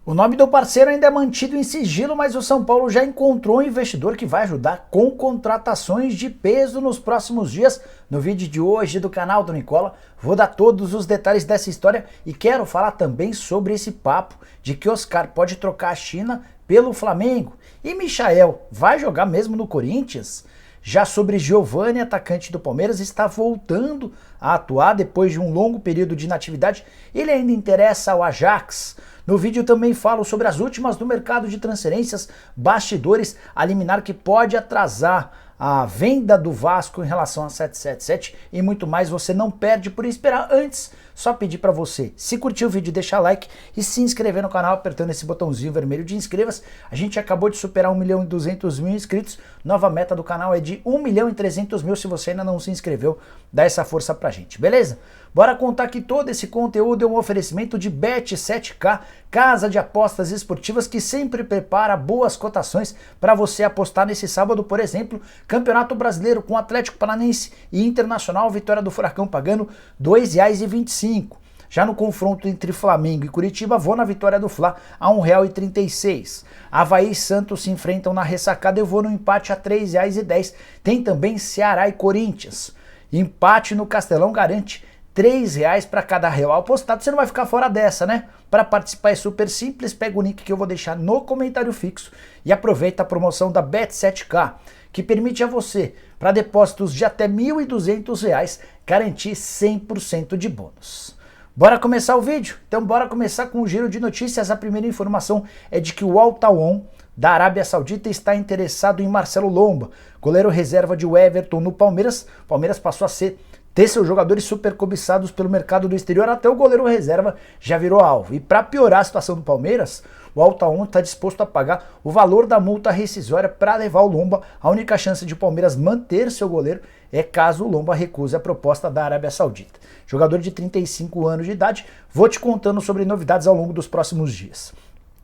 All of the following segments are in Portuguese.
O nome do parceiro ainda é mantido em sigilo, mas o São Paulo já encontrou um investidor que vai ajudar com contratações de peso nos próximos dias. No vídeo de hoje do canal do Nicola, vou dar todos os detalhes dessa história e quero falar também sobre esse papo de que Oscar pode trocar a China pelo Flamengo. E Michael vai jogar mesmo no Corinthians? Já sobre Giovani, atacante do Palmeiras, está voltando a atuar depois de um longo período de inatividade. Ele ainda interessa ao Ajax. No vídeo também falo sobre as últimas do mercado de transferências, bastidores, a liminar que pode atrasar a venda do Vasco em relação a 777 e muito mais. Você não perde por esperar. Antes, só pedir para você, se curtiu o vídeo, deixar like e se inscrever no canal apertando esse botãozinho vermelho de inscreva-se. A gente acabou de superar 1.200.000 inscritos, nova meta do canal é de 1.300.000. Se você ainda não se inscreveu, dá essa força pra gente, beleza? Bora contar que todo esse conteúdo é um oferecimento de Bet7k, casa de apostas esportivas que sempre prepara boas cotações para você apostar nesse sábado, por exemplo, Campeonato Brasileiro com Atlético Paranaense e Internacional, vitória do Furacão pagando R$ 2,25. Já no confronto entre Flamengo e Curitiba, vou na vitória do Fla a R$ 1,36. Avaí e Santos se enfrentam na ressacada, eu vou no empate a R$ 3,10. Tem também Ceará e Corinthians. Empate no Castelão garante R$3 para cada real apostado. Você não vai ficar fora dessa, né? Para participar é super simples, pega o link que eu vou deixar no comentário fixo e aproveita a promoção da Bet7k, que permite a você, para depósitos de até R$ 1.200, garantir 100% de bônus. Bora começar o vídeo? Então bora começar com um giro de notícias. A primeira informação é de que o Al Tawon da Arábia Saudita está interessado em Marcelo Lomba, goleiro reserva de Everton no Palmeiras. O Palmeiras passou a ter seus jogadores super cobiçados pelo mercado do exterior, até o goleiro reserva já virou alvo. E para piorar a situação do Palmeiras, o Al Tawon está disposto a pagar o valor da multa rescisória para levar o Lomba. A única chance de o Palmeiras manter seu goleiro é caso o Lomba recuse a proposta da Arábia Saudita. Jogador de 35 anos de idade, vou te contando sobre novidades ao longo dos próximos dias.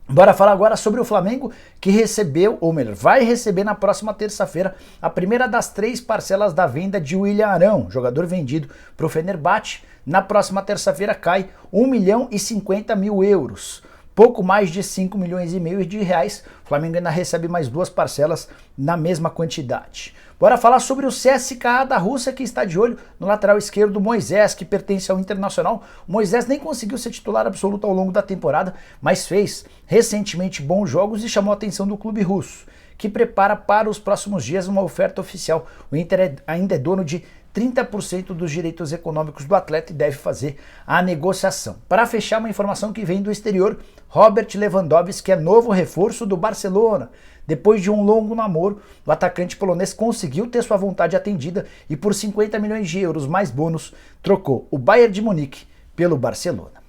Bora falar agora sobre o Flamengo, que recebeu, ou melhor, vai receber na próxima terça-feira a primeira das 3 parcelas da venda de William Arão, jogador vendido para o Fenerbahçe. Na próxima terça-feira cai 1.050.000 euros, pouco mais de 5,5 milhões de reais. O Flamengo ainda recebe mais 2 parcelas na mesma quantidade. Bora falar sobre o CSKA da Rússia, que está de olho no lateral esquerdo Moisés, que pertence ao Internacional. O Moisés nem conseguiu ser titular absoluto ao longo da temporada, mas fez recentemente bons jogos e chamou a atenção do clube russo, que prepara para os próximos dias uma oferta oficial. O Inter ainda é dono de 30% dos direitos econômicos do atleta e deve fazer a negociação. Para fechar, uma informação que vem do exterior, Robert Lewandowski é novo reforço do Barcelona. Depois de um longo namoro, o atacante polonês conseguiu ter sua vontade atendida e por 50 milhões de euros mais bônus, trocou o Bayern de Munique pelo Barcelona.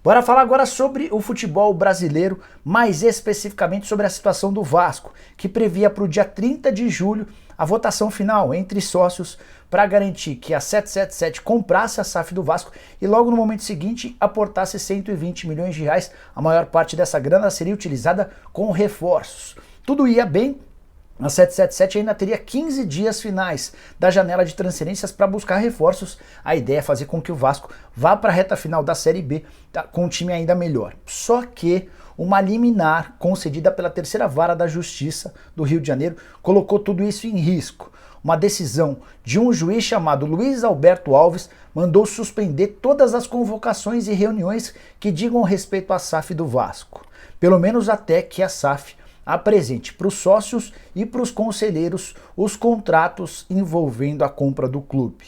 Bora falar agora sobre o futebol brasileiro, mais especificamente sobre a situação do Vasco, que previa para o dia 30 de julho a votação final entre sócios para garantir que a 777 comprasse a SAF do Vasco e logo no momento seguinte aportasse 120 milhões de reais. A maior parte dessa grana seria utilizada com reforços. Tudo ia bem. A 777 ainda teria 15 dias finais da janela de transferências para buscar reforços. A ideia é fazer com que o Vasco vá para a reta final da Série B com um time ainda melhor. Só que uma liminar concedida pela terceira vara da Justiça do Rio de Janeiro colocou tudo isso em risco. Uma decisão de um juiz chamado Luiz Alberto Alves mandou suspender todas as convocações e reuniões que digam respeito à SAF do Vasco, pelo menos até que a SAF apresente para os sócios e para os conselheiros os contratos envolvendo a compra do clube.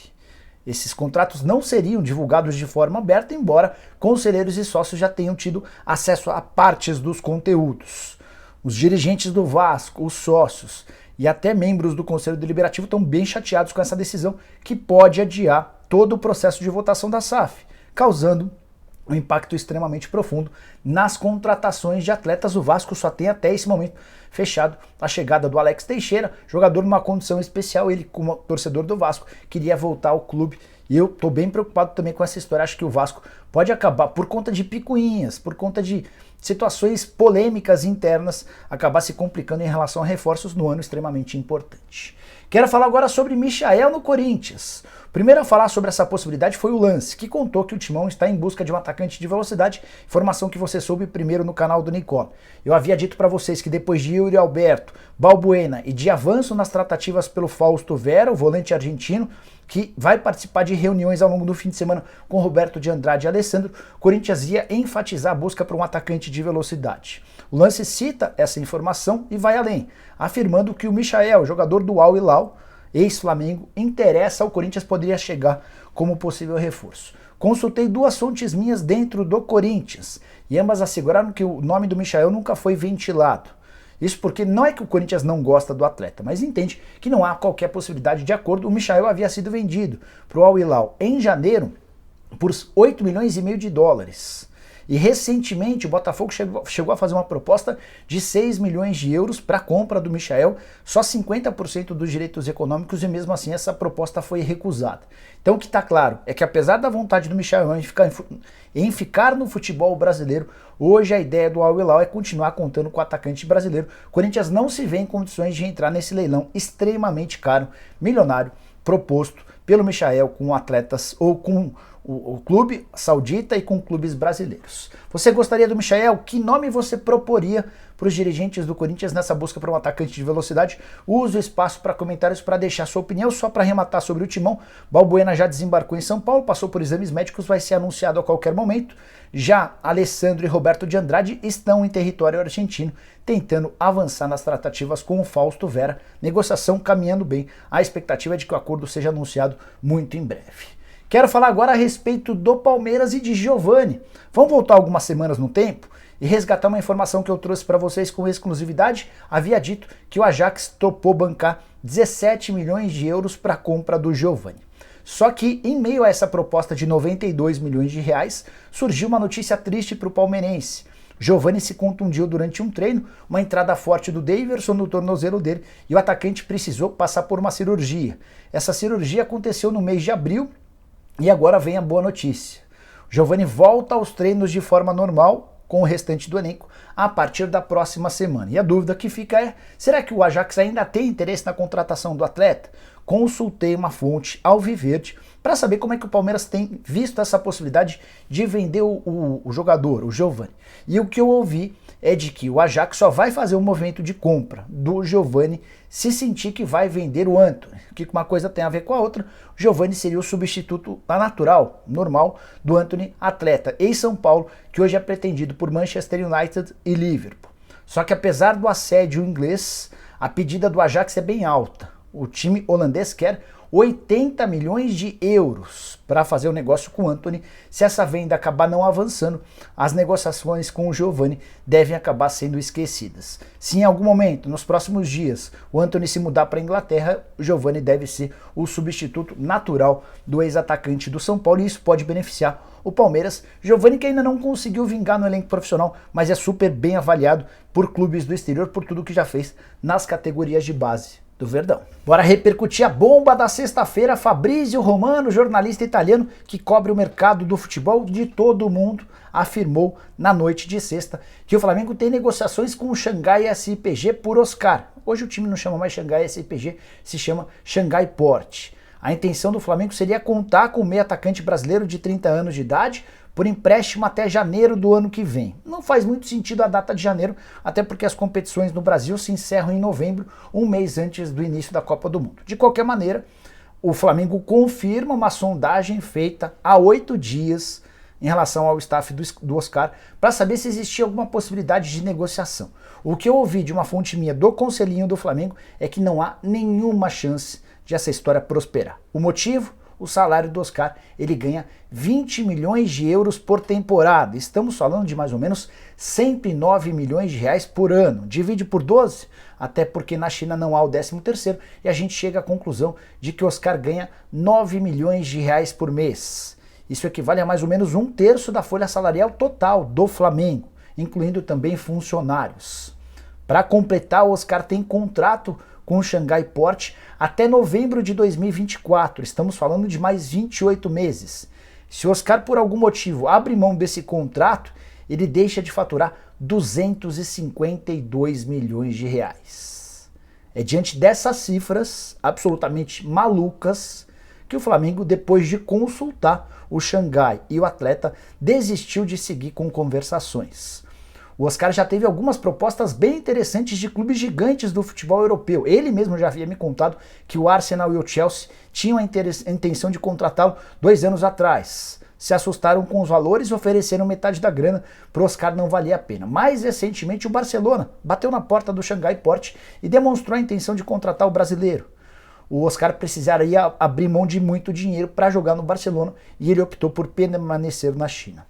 Esses contratos não seriam divulgados de forma aberta, embora conselheiros e sócios já tenham tido acesso a partes dos conteúdos. Os dirigentes do Vasco, os sócios e até membros do Conselho Deliberativo estão bem chateados com essa decisão que pode adiar todo o processo de votação da SAF, causando um impacto extremamente profundo nas contratações de atletas. O Vasco só tem até esse momento fechado a chegada do Alex Teixeira, jogador numa condição especial. Ele, como torcedor do Vasco, queria voltar ao clube e eu tô bem preocupado também com essa história. Acho que o Vasco pode acabar, por conta de picuinhas, por conta de situações polêmicas internas, acabar se complicando em relação a reforços no ano extremamente importante. Quero falar agora sobre Michael no Corinthians. Primeiro a falar sobre essa possibilidade foi o Lance, que contou que o Timão está em busca de um atacante de velocidade, informação que você soube primeiro no canal do Nicola. Eu havia dito para vocês que depois de Yuri Alberto, Balbuena e de avanço nas tratativas pelo Fausto Vera, o volante argentino, que vai participar de reuniões ao longo do fim de semana com Roberto de Andrade e Alessandro, o Corinthians ia enfatizar a busca por um atacante de velocidade. O Lance cita essa informação e vai além, afirmando que o Michael, jogador do Al Hilal, ex-Flamengo, interessa ao Corinthians, poderia chegar como possível reforço. Consultei duas fontes minhas dentro do Corinthians e ambas asseguraram que o nome do Michael nunca foi ventilado. Isso porque não é que o Corinthians não gosta do atleta, mas entende que não há qualquer possibilidade de acordo. O Michael havia sido vendido para o Al Hilal em janeiro por 8 milhões e meio de dólares. E recentemente o Botafogo chegou a fazer uma proposta de 6 milhões de euros para a compra do Michael, só 50% dos direitos econômicos, e mesmo assim essa proposta foi recusada. Então o que está claro é que apesar da vontade do Michael em ficar no futebol brasileiro, hoje a ideia do Al Hilal é continuar contando com o atacante brasileiro. O Corinthians não se vê em condições de entrar nesse leilão extremamente caro, milionário, proposto pelo Michael com atletas ou com o clube saudita e com clubes brasileiros. Você gostaria do Michael? Que nome você proporia para os dirigentes do Corinthians nessa busca por um atacante de velocidade? Use o espaço para comentários para deixar sua opinião. Só para arrematar sobre o Timão, Balbuena já desembarcou em São Paulo, passou por exames médicos, vai ser anunciado a qualquer momento. Já Alessandro e Roberto de Andrade estão em território argentino, tentando avançar nas tratativas com o Fausto Vera. Negociação caminhando bem. A expectativa é de que o acordo seja anunciado muito em breve. Quero falar agora a respeito do Palmeiras e de Giovani. Vamos voltar algumas semanas no tempo e resgatar uma informação que eu trouxe para vocês com exclusividade. Havia dito que o Ajax topou bancar 17 milhões de euros para a compra do Giovani. Só que, em meio a essa proposta de 92 milhões de reais, surgiu uma notícia triste para o palmeirense. Giovani se contundiu durante um treino, uma entrada forte do Daverson no tornozelo dele, e o atacante precisou passar por uma cirurgia. Essa cirurgia aconteceu no mês de abril, e agora vem a boa notícia. Giovani volta aos treinos de forma normal com o restante do elenco a partir da próxima semana. E a dúvida que fica é, será que o Ajax ainda tem interesse na contratação do atleta? Consultei uma fonte alviverde para saber como é que o Palmeiras tem visto essa possibilidade de vender o jogador, o Giovani. E o que eu ouvi é de que o Ajax só vai fazer um movimento de compra do Giovani se sentir que vai vender o Antony. O que uma coisa tem a ver com a outra, o Giovani seria o substituto natural, normal, do Antony, atleta ex-São Paulo, que hoje é pretendido por Manchester United e Liverpool. Só que apesar do assédio inglês, a pedida do Ajax é bem alta. O time holandês quer 80 milhões de euros para fazer o negócio com o Antony. Se essa venda acabar não avançando, as negociações com o Giovani devem acabar sendo esquecidas. Se em algum momento, nos próximos dias, o Antony se mudar para a Inglaterra, o Giovani deve ser o substituto natural do ex-atacante do São Paulo, e isso pode beneficiar o Palmeiras. Giovani, que ainda não conseguiu vingar no elenco profissional, mas é super bem avaliado por clubes do exterior por tudo que já fez nas categorias de base do Verdão. Bora repercutir a bomba da sexta-feira. Fabrizio Romano, jornalista italiano que cobre o mercado do futebol de todo o mundo, afirmou na noite de sexta que o Flamengo tem negociações com o Xangai SIPG por Oscar. Hoje o time não chama mais Xangai SIPG, se chama Xangai Port. A intenção do Flamengo seria contar com o meio atacante brasileiro de 30 anos de idade por empréstimo até janeiro do ano que vem. Não faz muito sentido a data de janeiro, até porque as competições no Brasil se encerram em novembro, um mês antes do início da Copa do Mundo. De qualquer maneira, o Flamengo confirma uma sondagem feita há 8 dias em relação ao staff do Oscar para saber se existia alguma possibilidade de negociação. O que eu ouvi de uma fonte minha do Conselhinho do Flamengo é que não há nenhuma chance de essa história prosperar. O motivo? O salário do Oscar, ele ganha 20 milhões de euros por temporada. Estamos falando de mais ou menos 109 milhões de reais por ano. Divide por 12, até porque na China não há o 13º, e a gente chega à conclusão de que o Oscar ganha 9 milhões de reais por mês. Isso equivale a mais ou menos 1/3 da folha salarial total do Flamengo, incluindo também funcionários. Para completar, o Oscar tem contrato com o Xangai Port até novembro de 2024. Estamos falando de mais 28 meses. Se o Oscar, por algum motivo, abre mão desse contrato, ele deixa de faturar 252 milhões de reais. É diante dessas cifras absolutamente malucas que que o Flamengo, depois de consultar o Xangai e o atleta, desistiu de seguir com conversações. O Oscar já teve algumas propostas bem interessantes de clubes gigantes do futebol europeu. Ele mesmo já havia me contado que o Arsenal e o Chelsea tinham a intenção de contratá-lo 2 anos atrás. Se assustaram com os valores e ofereceram metade da grana, para o Oscar não valia a pena. Mais recentemente, o Barcelona bateu na porta do Xangai Port e demonstrou a intenção de contratar o brasileiro. O Oscar precisaria abrir mão de muito dinheiro para jogar no Barcelona e ele optou por permanecer na China.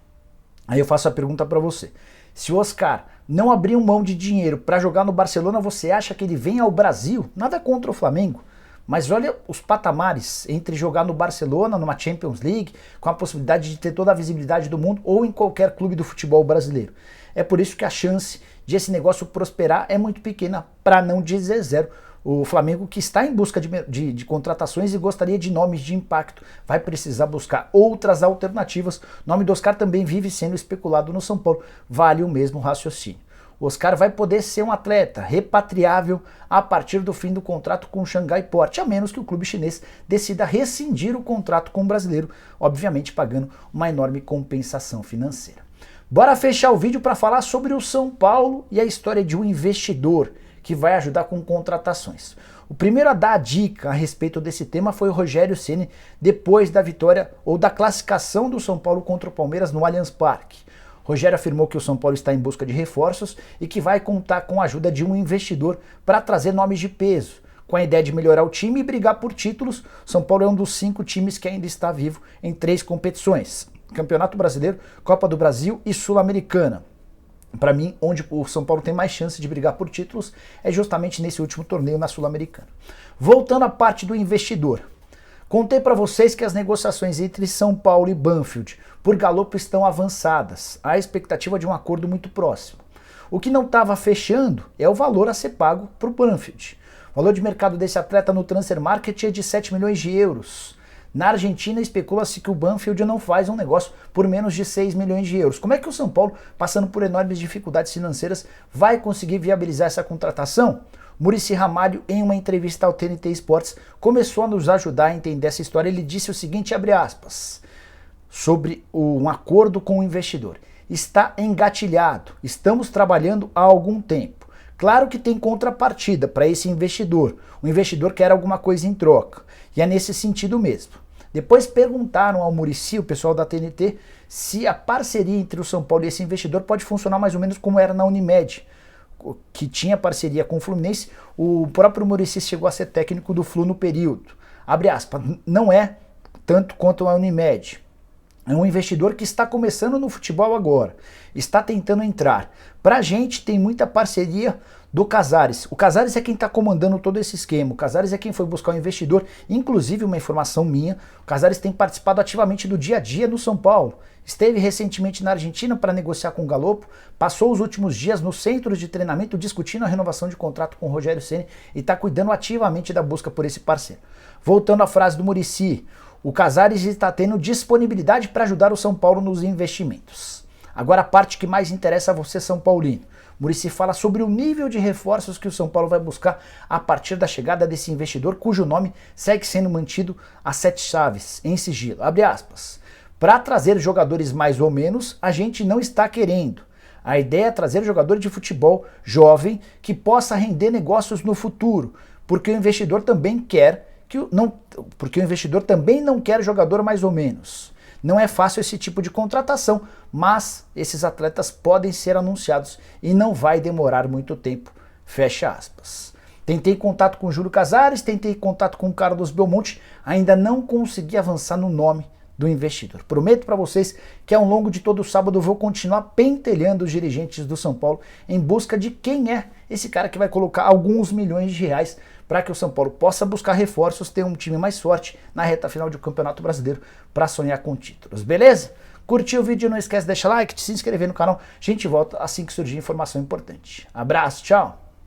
Aí eu faço a pergunta para você. Se o Oscar não abrir mão de dinheiro para jogar no Barcelona, você acha que ele vem ao Brasil? Nada contra o Flamengo. Mas olha os patamares entre jogar no Barcelona, numa Champions League, com a possibilidade de ter toda a visibilidade do mundo, ou em qualquer clube do futebol brasileiro. É por isso que a chance de esse negócio prosperar é muito pequena, para não dizer zero. O Flamengo, que está em busca de contratações e gostaria de nomes de impacto, vai precisar buscar outras alternativas. O nome do Oscar também vive sendo especulado no São Paulo. Vale o mesmo raciocínio. O Oscar vai poder ser um atleta repatriável a partir do fim do contrato com o Xangai Port, a menos que o clube chinês decida rescindir o contrato com o brasileiro, obviamente pagando uma enorme compensação financeira. Bora fechar o vídeo para falar sobre o São Paulo e a história de um investidor que vai ajudar com contratações. O primeiro a dar a dica a respeito desse tema foi o Rogério Ceni, depois da vitória ou da classificação do São Paulo contra o Palmeiras no Allianz Parque. Rogério afirmou que o São Paulo está em busca de reforços e que vai contar com a ajuda de um investidor para trazer nomes de peso. Com a ideia de melhorar o time e brigar por títulos, São Paulo é um dos 5 times que ainda está vivo em 3 competições: Campeonato Brasileiro, Copa do Brasil e Sul-Americana. Para mim, onde o São Paulo tem mais chance de brigar por títulos é justamente nesse último torneio na Sul-Americana. Voltando à parte do investidor. Contei para vocês que as negociações entre São Paulo e Banfield por Galopo estão avançadas. Há a expectativa de um acordo muito próximo. O que não estava fechando é o valor a ser pago para o Banfield. O valor de mercado desse atleta no Transfer Market é de 7 milhões de euros. Na Argentina, especula-se que o Banfield não faz um negócio por menos de 6 milhões de euros. Como é que o São Paulo, passando por enormes dificuldades financeiras, vai conseguir viabilizar essa contratação? Muricy Ramalho, em uma entrevista ao TNT Esportes, começou a nos ajudar a entender essa história. Ele disse o seguinte, abre aspas, sobre um acordo com o investidor. Está engatilhado, estamos trabalhando há algum tempo. Claro que tem contrapartida para esse investidor. O investidor quer alguma coisa em troca. E é nesse sentido mesmo. Depois perguntaram ao Muricy, o pessoal da TNT, se a parceria entre o São Paulo e esse investidor pode funcionar mais ou menos como era na Unimed, que tinha parceria com o Fluminense. O próprio Muricy chegou a ser técnico do Flu no período. Abre aspas, não é tanto quanto a Unimed. É um investidor que está começando no futebol agora, está tentando entrar. Pra gente tem muita parceria do Casares. O Casares é quem está comandando todo esse esquema. O Casares é quem foi buscar o investidor. Inclusive, uma informação minha, o Casares tem participado ativamente do dia a dia no São Paulo. Esteve recentemente na Argentina para negociar com o Galopo, passou os últimos dias no centro de treinamento discutindo a renovação de contrato com o Rogério Ceni e está cuidando ativamente da busca por esse parceiro. Voltando à frase do Muricy, o Casares está tendo disponibilidade para ajudar o São Paulo nos investimentos. Agora a parte que mais interessa a você, São Paulino. Muricy fala sobre o nível de reforços que o São Paulo vai buscar a partir da chegada desse investidor, cujo nome segue sendo mantido a 7 chaves, em sigilo. Abre aspas. Para trazer jogadores mais ou menos, a gente não está querendo. A ideia é trazer jogador de futebol jovem que possa render negócios no futuro, porque o investidor também não quer jogador mais ou menos. Não é fácil esse tipo de contratação, mas esses atletas podem ser anunciados e não vai demorar muito tempo. Fecha aspas. Tentei contato com o Júlio Casares, tentei contato com o Carlos Belmonte, ainda não consegui avançar no nome do investidor. Prometo para vocês que ao longo de todo o sábado eu vou continuar pentelhando os dirigentes do São Paulo em busca de quem é esse cara que vai colocar alguns milhões de reais para que o São Paulo possa buscar reforços, ter um time mais forte na reta final do Campeonato Brasileiro para sonhar com títulos. Beleza? Curtiu o vídeo? Não esquece de deixar like, de se inscrever no canal. A gente volta assim que surgir informação importante. Abraço, tchau!